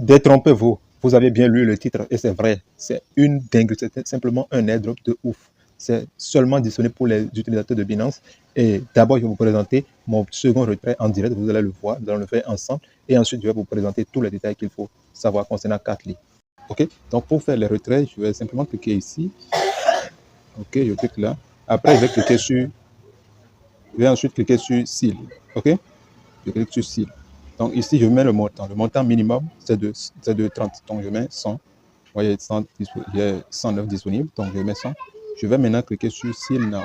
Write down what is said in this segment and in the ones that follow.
Détrompez-vous. Vous avez bien lu le titre et c'est vrai. C'est une dingue. C'est simplement un airdrop de ouf. C'est seulement disponible pour les utilisateurs de Binance. Et d'abord, je vais vous présenter mon second retrait en direct. Vous allez le voir. Nous allons le faire ensemble. Et ensuite, je vais vous présenter tous les détails qu'il faut savoir concernant Katli. OK? Donc, pour faire les retraits, je vais simplement cliquer ici. OK, je clique là. Après, je vais ensuite cliquer sur Seal. OK? Je clique sur Seal. Donc ici, je mets le montant. Le montant minimum, c'est de 30. Donc je mets 100. Vous voyez, 100, il y a 109 disponibles. Donc je mets 100. Je vais maintenant cliquer sur Seal Now.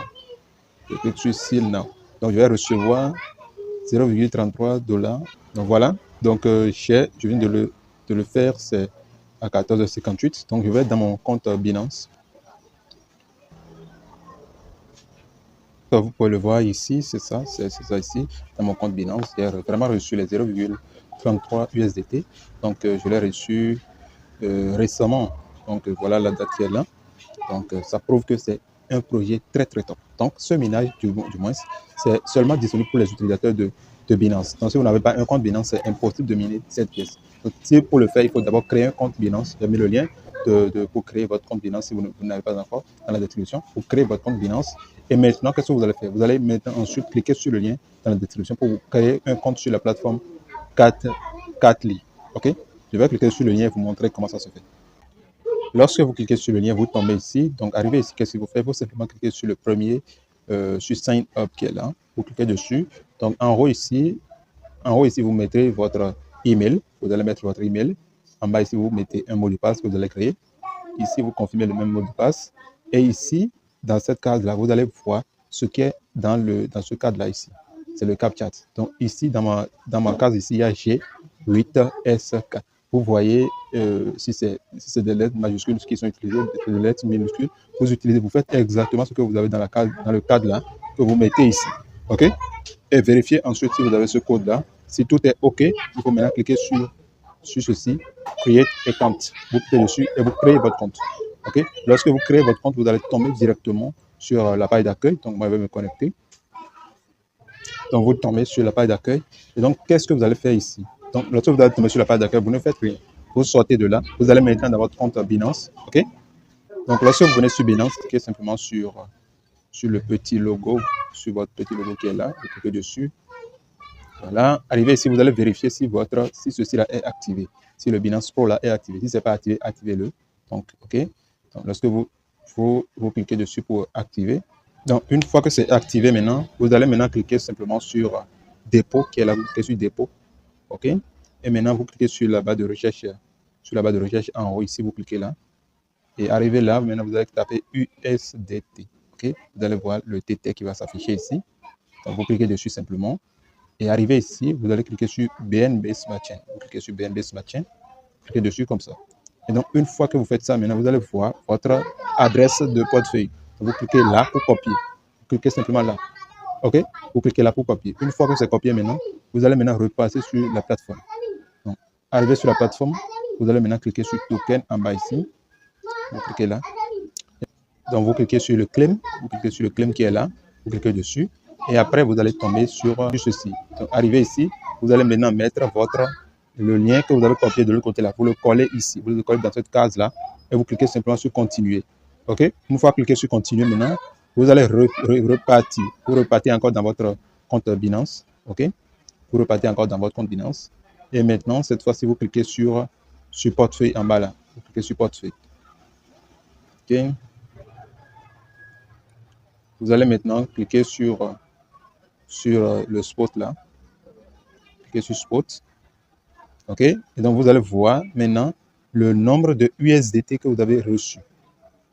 Je clique sur Seal Now. Donc je vais recevoir 0,33 $. Donc voilà. Donc je viens de le faire, c'est à 14h58. Donc je vais dans mon compte Binance. Comme vous pouvez le voir ici, c'est ça ici, dans mon compte Binance. J'ai vraiment reçu les 0,33 USDT. Donc, je l'ai reçu récemment. Donc, voilà la date qui est là. Donc, ça prouve que c'est un projet très, très top. Donc, ce minage, du moins, c'est seulement disponible pour les utilisateurs de Binance. Donc, si vous n'avez pas un compte Binance, c'est impossible de miner cette pièce. Donc, si pour le faire, il faut d'abord créer un compte Binance. J'ai mis le lien pour créer votre compte Binance si vous n'avez pas encore dans la description. Pour créer votre compte Binance. Et maintenant, qu'est-ce que vous allez faire? Vous allez maintenant ensuite cliquer sur le lien dans la description pour vous créer un compte sur la plateforme Katli. OK? Je vais cliquer sur le lien et vous montrer comment ça se fait. Lorsque vous cliquez sur le lien, vous tombez ici. Donc, arrivé ici, qu'est-ce que vous faites? Vous simplement cliquez sur le premier, sur Sign Up qui est là. Vous cliquez dessus. Donc, en haut ici, vous mettez votre email. Vous allez mettre votre email. En bas ici, vous mettez un mot de passe que vous allez créer. Ici, vous confirmez le même mot de passe. Et ici, dans cette case-là, vous allez voir ce qui est dans ce cadre-là ici. C'est le CAPTCHA. Donc ici, dans ma case ici, il y a G8S4. Vous voyez, si c'est des lettres majuscules qui sont utilisées, des lettres minuscules, vous faites exactement ce que vous avez dans le cadre-là, que vous mettez ici. OK? Et vérifiez ensuite si vous avez ce code-là. Si tout est OK, il faut maintenant cliquer sur ceci, Create Account. Vous cliquez dessus et vous créez votre compte. OK? Lorsque vous créez votre compte, vous allez tomber directement sur la page d'accueil. Donc, moi, je vais me connecter. Donc, vous tombez sur la page d'accueil. Et donc, qu'est-ce que vous allez faire ici? Donc, lorsque vous allez tomber sur la page d'accueil, vous ne faites rien. Vous sortez de là. Vous allez maintenant dans votre compte Binance. OK? Donc, lorsque vous venez sur Binance, cliquez simplement sur le petit logo, sur votre petit logo qui est là. Vous cliquez dessus. Voilà. Arrivé ici, vous allez vérifier si ceci-là est activé. Si le Binance Pro là est activé. Si ce n'est pas activé, activez-le. Donc, OK. Donc, lorsque vous cliquez dessus pour activer. Donc, une fois que c'est activé maintenant, vous allez maintenant cliquer simplement sur dépôt, qui est là, vous cliquez sur dépôt. OK. Et maintenant, vous cliquez sur la barre de recherche. Sur la barre de recherche en haut, ici, vous cliquez là. Et arrivé là, maintenant, vous allez taper USDT. OK. Vous allez voir le TT qui va s'afficher ici. Donc, vous cliquez dessus simplement. Et arrivé ici, vous allez cliquer sur BNB Smart Chain. Vous cliquez sur BNB Smart Chain. Cliquez dessus comme ça. Et donc, une fois que vous faites ça, maintenant, vous allez voir votre adresse de portefeuille. Vous cliquez là pour copier. Vous cliquez simplement là. OK? Vous cliquez là pour copier. Une fois que c'est copié maintenant, vous allez maintenant repasser sur la plateforme. Donc, arrivé sur la plateforme, vous allez maintenant cliquer sur Token en bas ici. Vous cliquez là. Donc, vous cliquez sur le claim. Vous cliquez sur le claim qui est là. Vous cliquez dessus. Et après, vous allez tomber sur ceci. Donc, arrivé ici, vous allez maintenant mettre le lien que vous avez copié de l'autre côté là. Vous le collez ici. Vous le collez dans cette case-là. Et vous cliquez simplement sur continuer. OK? Une fois cliqué sur continuer maintenant, vous allez repartir. Vous repartez encore dans votre compte Binance. OK? Vous repartez encore dans votre compte Binance. Et maintenant, cette fois-ci, vous cliquez sur portefeuille en bas là. Vous cliquez sur portefeuille. OK? Vous allez maintenant cliquer sur le spot là. Cliquez sur spot. OK? Et donc, vous allez voir maintenant le nombre de USDT que vous avez reçu.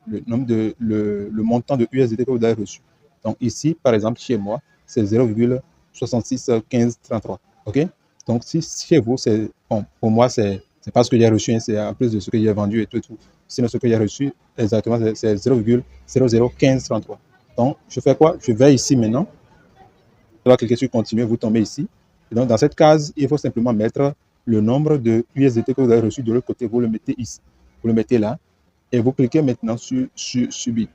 Le montant de USDT que vous avez reçu. Donc, ici, par exemple, chez moi, c'est 0,661533. OK? Donc, si chez vous, c'est bon, pour moi, c'est pas ce que j'ai reçu, hein, c'est en plus de ce que j'ai vendu et tout. Sinon, ce que j'ai reçu, exactement, c'est 0,001533. Donc, je fais quoi? Je vais ici maintenant. Je vais cliquer sur continuer, vous tombez ici. Et donc, dans cette case, il faut simplement mettre le nombre de USDT que vous avez reçu de l'autre côté. Vous le mettez ici. Vous le mettez là. Et vous cliquez maintenant sur Submit.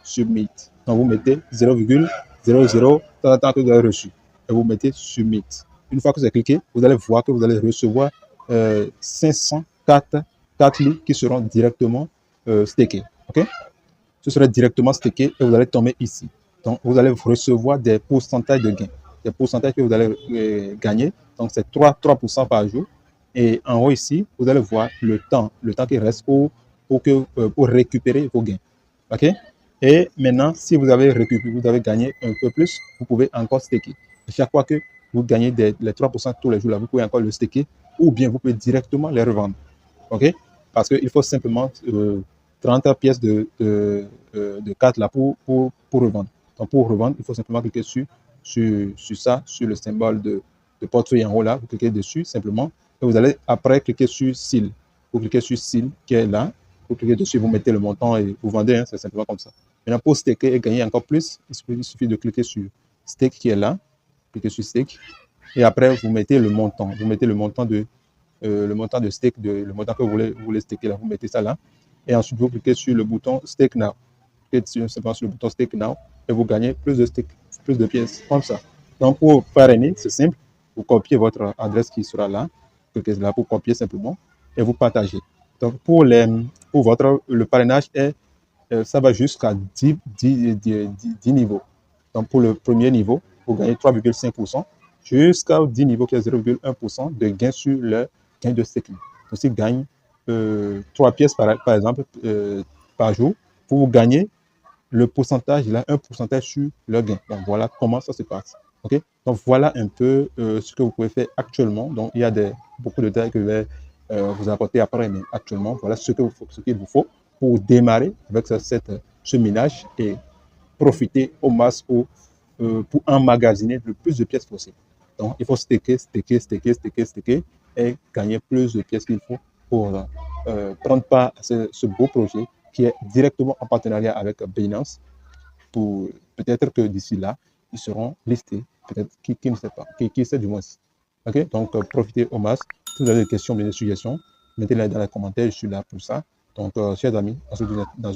Submit. Donc, vous mettez 0,00 que vous avez reçu. Et vous mettez Submit. Une fois que c'est cliqué, vous allez voir que vous allez recevoir 504 4 qui seront directement stakés. Ok? Ce sera directement stacké et vous allez tomber ici. Donc, vous allez recevoir des pourcentages de gains, des pourcentages que vous allez gagner. Donc, c'est 3% par jour. Et en haut ici, vous allez voir le temps qui reste pour récupérer vos gains. OK? Et maintenant, si vous avez récupéré, vous avez gagné un peu plus, vous pouvez encore staker. Chaque fois que vous gagnez les 3% tous les jours, là, vous pouvez encore le staker ou bien vous pouvez directement les revendre. OK? Parce qu'il faut simplement 30 pièces de cartes là pour revendre. Donc, pour revendre, il faut simplement cliquer sur ça, sur le symbole de portefeuille en haut là. Vous cliquez dessus simplement et vous allez après cliquer sur Seal. Vous cliquez sur Seal qui est là. Vous cliquez dessus, vous mettez le montant et vous vendez. Hein, c'est simplement comme ça. Maintenant, pour staker et gagner encore plus, il suffit de cliquer sur Stake qui est là. Cliquez sur Stake. Et après, vous mettez le montant. Vous mettez le montant de stake, le montant que vous voulez staker là. Vous mettez ça là. Et ensuite, vous cliquez sur le bouton Stake Now. Cliquez simplement sur le bouton Stake Now et vous gagnez plus de stake, plus de pièces, comme ça. Donc, pour parrainer, c'est simple. Vous copiez votre adresse qui sera là. Cliquez là pour copier simplement et vous partagez. Donc, pour le parrainage, ça va jusqu'à 10 niveaux. Donc, pour le premier niveau, vous gagnez 3,5% jusqu'à 10 niveaux qui est 0,1% de gain sur le gain de staking. Donc, s'il gagne 3 pièces par exemple par jour, pour gagner le pourcentage, il a un pourcentage sur le gain. Donc, voilà comment ça se passe. Okay? Donc, voilà un peu ce que vous pouvez faire actuellement. Donc, il y a beaucoup de détails que je vais vous apporter après, mais actuellement, voilà ce qu'il vous faut pour démarrer avec ce minage et profiter au max pour emmagasiner le plus de pièces possible. Donc, il faut staker et gagner plus de pièces qu'il faut pour prendre part à ce beau projet qui est directement en partenariat avec Binance. Peut-être que d'ici là, ils seront listés. Peut-être qui ne sait pas, qui sait du moins. Ok, donc profitez au max. Si vous avez des questions, des suggestions, mettez-les dans les commentaires. Je suis là pour ça. Donc, chers amis, on se retrouve dans une